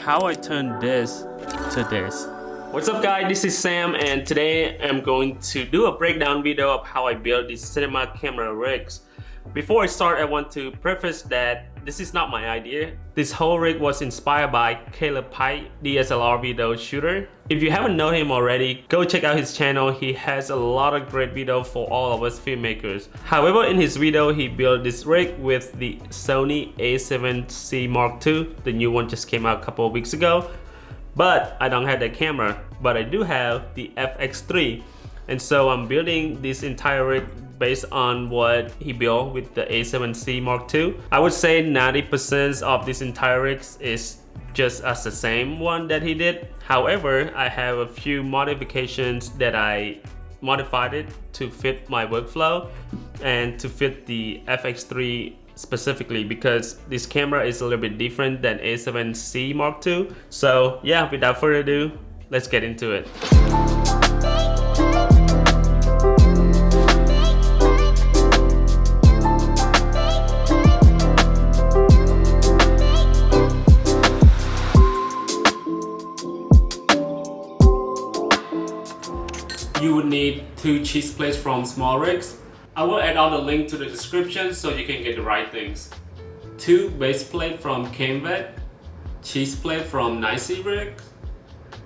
how I turn this to this. What's up guys, this is Sam and today I'm going to do a breakdown video of how I build these cinema camera rigs. Before I start, I want to preface that this is not my idea. This whole rig was inspired by Caleb Pike, DSLR Video Shooter. If you haven't known him already, go check out his channel. He has a lot of great videos for all of us filmmakers. However, in his video, he built this rig with the Sony a7C Mark II. The new one just came out a couple of weeks ago. But I don't have that camera, but I do have the FX3. And so I'm building this entire rig based on what he built with the a7C Mark II. I would say 90% of this entire rig is just as the same one that he did. However, I have a few modifications that I modified it to fit my workflow and to fit the FX3 specifically, because this camera is a little bit different than a7C Mark II. So yeah, without further ado, let's get into it. You would need 2 cheese plates from Small Rigs. I will add all the link to the description so you can get the right things. 2 base plate from Canvet, cheese plate from Nicey Rig,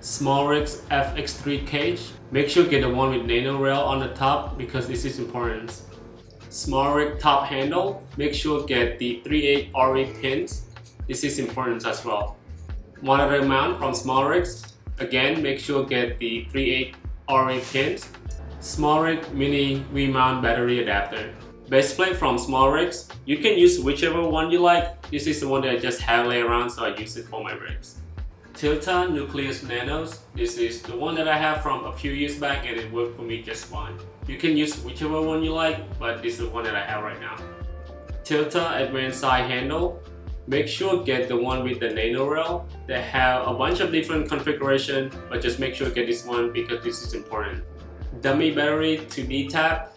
Small Rigs FX3 cage. Make sure you get the one with nano rail on the top because this is important. Small Rig top handle. Make sure you get the 3/8 RE pins. This is important as well. Monitor mount from Small Rigs. Again, make sure you get the 3/8 RE pins. Small Rig mini V-mount battery adapter. Base plate from Small Rigs. You can use whichever one you like. This is the one that I just have laying around, so I use it for my rigs. Tilta Nucleus Nanos. This is the one that I have from a few years back and it worked for me just fine. You can use whichever one you like, but this is the one that I have right now. Tilta Advanced Side Handle. Make sure you get the one with the nano rail. They have a bunch of different configurations, but just make sure you get this one because this is important. Dummy battery to D-tap.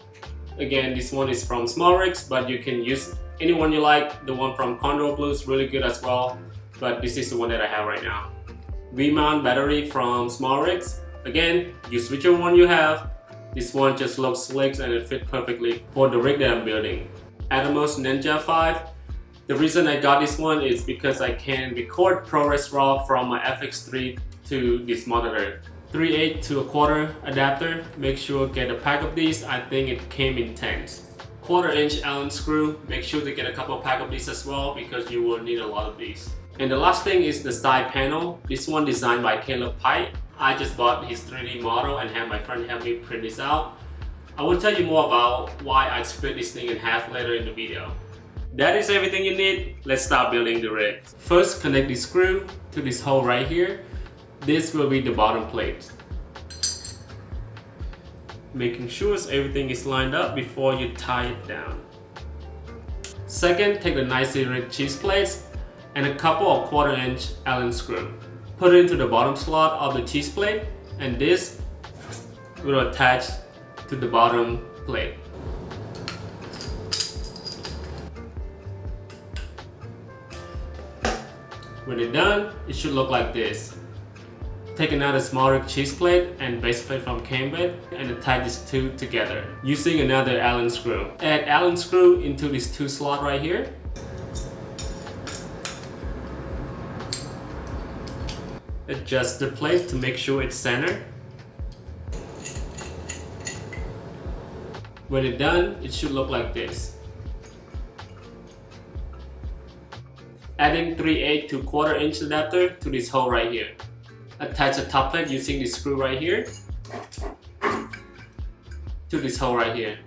Again, this one is from Small Rigs, but you can use any one you like. The one from Condor Blue is really good as well, but this is the one that I have right now. V-mount battery from Small Rigs. Again, use whichever one you have. This one just looks slick and it fits perfectly for the rig that I'm building. Atomos Ninja 5. The reason I got this one is because I can record ProRes RAW from my FX3 to this monitor. 3/8 to 1/4 adapter. Make sure you get a pack of these. I think it came in 10s. 1/4" Allen screw. Make sure to get a couple pack of these as well because you will need a lot of these. And the last thing is the side panel. This one designed by Caleb Pike. I just bought his 3D model and had my friend help me print this out. I will tell you more about why I split this thing in half later in the video. That is everything you need. Let's start building the rig. First, connect the screw to this hole right here. This will be the bottom plate. Making sure everything is lined up before you tie it down. Second, take the nicely rigged cheese plates and a couple of 1/4" Allen screw. Put it into the bottom slot of the cheese plate and this will attach to the bottom plate. When it's done, it should look like this. Take another Small Rig cheese plate and base plate from Canvet and attach these 2 together using another Allen screw. Add Allen screw into these 2 slots right here. Adjust the plate to make sure it's centered. When it's done, it should look like this. Adding 3/8 to 1/4" adapter to this hole right here. Attach the top plate using this screw right here to this hole right here.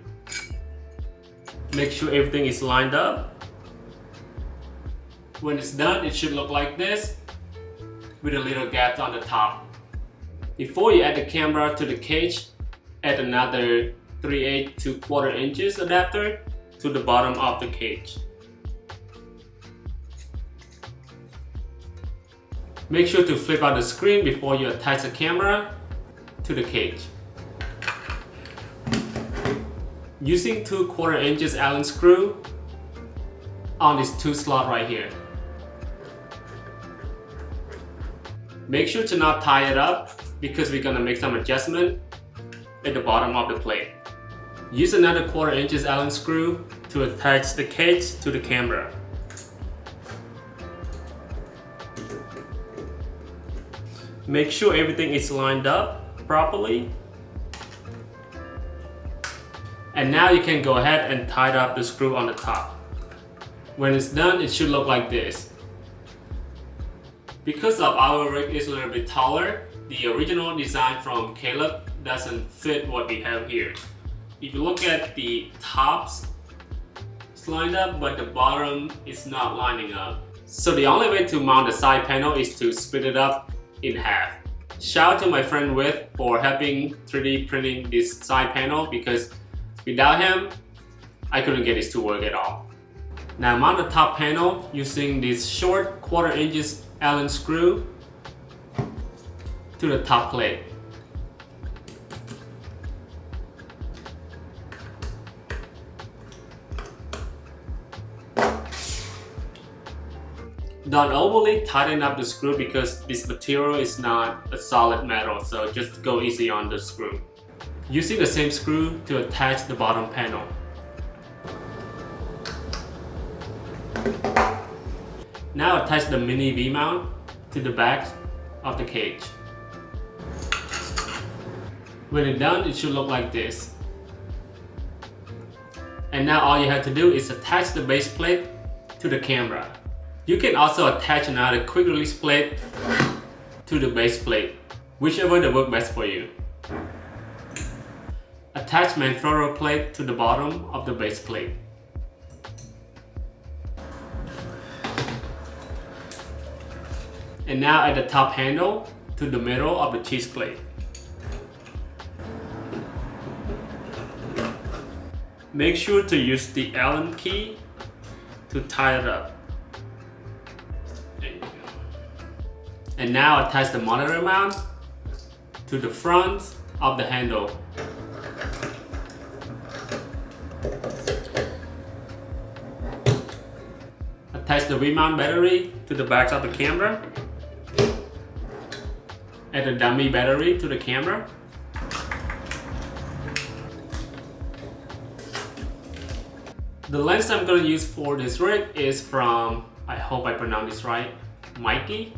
Make sure everything is lined up. When it's done, it should look like this with a little gap on the top. Before you add the camera to the cage, add another 3/8 to 1/4" adapter to the bottom of the cage. Make sure to flip out the screen before you attach the camera to the cage. Using 2 1/4" Allen screw on this 2 slot right here. Make sure to not tie it up because we're gonna make some adjustment at the bottom of the plate. Use another 1/4 inch Allen screw to attach the cage to the camera. Make sure everything is lined up properly. And now you can go ahead and tie up the screw on the top. When it's done, it should look like this. Because of our rig is a little bit taller, the original design from Caleb doesn't fit what we have here. If you look at the tops, it's lined up, but the bottom is not lining up. So the only way to mount the side panel is to split it up in half. Shout out to my friend With for helping 3D printing this side panel, because without him, I couldn't get this to work at all. Now mount the top panel using this short 1/4 inch Allen screw to the top plate. Don't overly tighten up the screw because this material is not a solid metal, so just go easy on the screw. Using the same screw to attach the bottom panel. Now attach the mini V-mount to the back of the cage. When it's done, it should look like this. And now all you have to do is attach the base plate to the camera. You can also attach another quick release plate to the base plate, whichever that works best for you. Attach manfrotto plate to the bottom of the base plate. And now add the top handle to the middle of the cheese plate. Make sure to use the Allen key to tie it up. There you go. And now attach the monitor mount to the front of the handle. Attach the V-mount battery to the back of the camera. Add the dummy battery to the camera. The lens I'm going to use for this rig is from, I hope I pronounced this right, Mikey.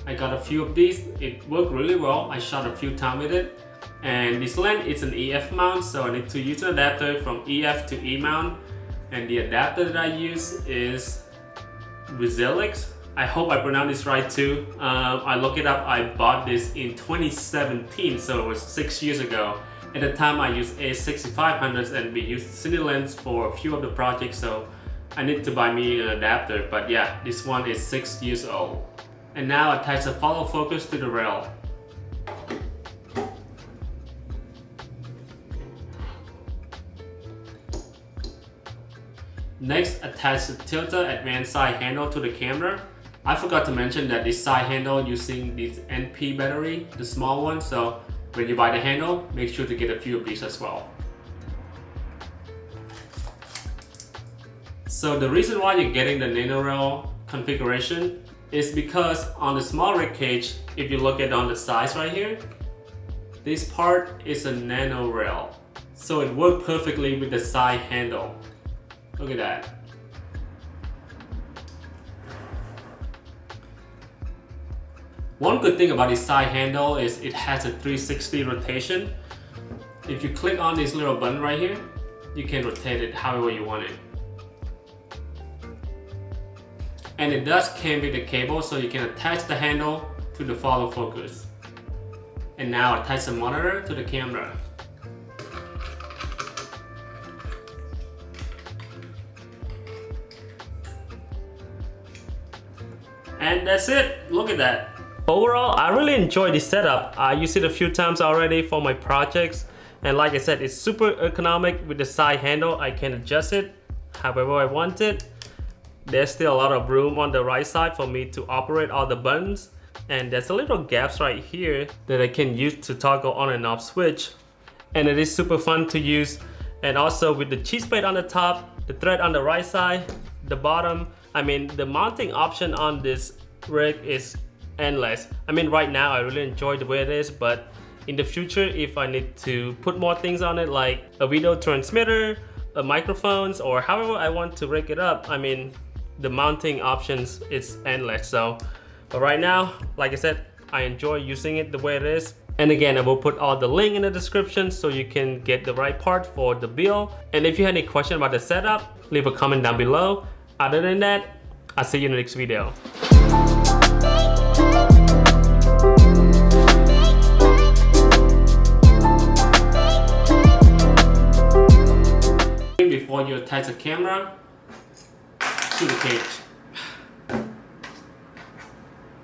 I got a few of these. It worked really well. I shot a few times with it. And this lens is an EF mount, so I need to use an adapter from EF to E mount. And the adapter that I use is Rizalix. I hope I pronounced this right too. I looked it up. I bought this in 2017, so it was 6 years ago. At the time I used A6500s and we used Cine lens for a few of the projects, so I need to buy me an adapter. But yeah, this one is 6 years old. And now attach the follow focus to the rail. Next, attach the tilter advanced side handle to the camera. I forgot to mention that this side handle using this NP battery, the small one, so when you buy the handle, make sure to get a few of these as well. So the reason why you're getting the nano rail configuration is because on the small rig cage, if you look at on the sides right here, this part is a nano rail. So it worked perfectly with the side handle. Look at that. One good thing about this side handle is it has a 360 rotation. If you click on this little button right here, you can rotate it however you want it. And it does come with a cable, so you can attach the handle to the follow focus. And now attach the monitor to the camera. And that's it, look at that. Overall, I really enjoy this setup. I used it a few times already for my projects. And like I said, it's super ergonomic with the side handle. I can adjust it however I want it. There's still a lot of room on the right side for me to operate all the buttons. And there's a little gaps right here that I can use to toggle on and off switch. And it is super fun to use. And also with the cheese plate on the top, the thread on the right side, the bottom. I mean, the mounting option on this rig is endless. I mean, right now I really enjoy the way it is, but in the future, if I need to put more things on it, like a video transmitter, microphones, or however I want to rig it up, I mean, the mounting options is endless. So, but right now, like I said, I enjoy using it the way it is. And again, I will put all the link in the description so you can get the right part for the build. And if you have any question about the setup, leave a comment down below. Other than that, I'll see you in the next video. Before you attach the camera to the cage.